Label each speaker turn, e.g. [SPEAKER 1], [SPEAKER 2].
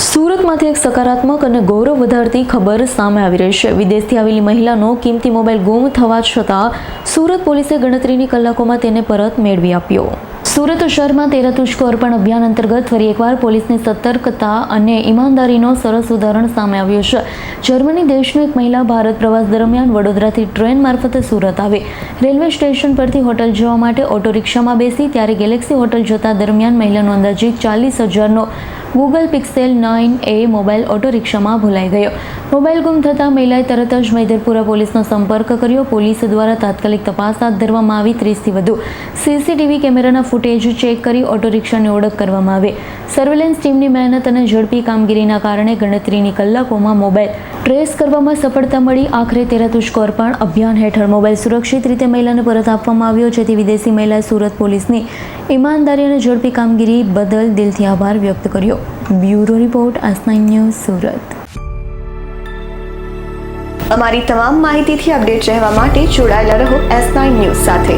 [SPEAKER 1] સુરતમાંથી એક સકારાત્મક અને ગૌરવ વધારતી ખબર સામે આવી રહી છે। વિદેશથી આવેલી મહિલાનો કિંમતી મોબાઈલ ગુમ થવા છતાં સુરત પોલીસે ગણતરીની કલાકોમાં તેને પરત મેળવી આપ્યો। સુરત શહેરમાં 13 તુષ્કો અર્પણ અભિયાન અંતર્ગત ફરી એકવાર પોલીસની સતર્કતા અને ઈમાનદારીનો સરસ ઉદાહરણ સામે આવ્યું છે। જર્મની દેશની એક મહિલા ભારત પ્રવાસ દરમિયાન વડોદરાથી ટ્રેન મારફતે સુરત આવે, રેલવે સ્ટેશન પરથી હોટલ જવા માટે ઓટો રિક્ષામાં બેસી ત્યારે ગેલેક્સી હોટલ જતા દરમિયાન મહિલાનો અંદાજિત 40,000નો Google Pixel 9A mobile auto રિક્ષામાં ભૂલાઈ ગયો। મોબાઈલ ગુમ થતાં મહિલાએ તરત જ મૈદરપુરા પોલીસનો સંપર્ક કર્યો। પોલીસ દ્વારા તાત્કાલિક તપાસ હાથ ધરવામાં આવી। 30થી વધુ સીસીટીવી કેમેરાના ફૂટેજ ચેક કરી ઓટો રિક્ષાની ઓળખ કરવામાં આવી। સર્વેલન્સ ટીમની મહેનત અને ઝડપી કામગીરીના કારણે ગણતરીની કલાકોમાં મોબાઈલ ટ્રેસ કરવામાં સફળતા મળી। આખરે 13 તુષ્કો અર્પણ અભિયાન હેઠળ મોબાઈલ સુરક્ષિત રીતે મહિલાને પરત આપવામાં આવ્યો, જેથી વિદેશી મહિલાએ સુરત પોલીસની ઈમાનદારી અને ઝડપી કામગીરી બદલ દિલથી આભાર વ્યક્ત કર્યો। Bureau report, S9 news, Surat.
[SPEAKER 2] અમારી તમામ માહિતીથી અપડેટ રહેવા માટે જોડાયેલા રહો S9 ન્યૂઝ સાથે।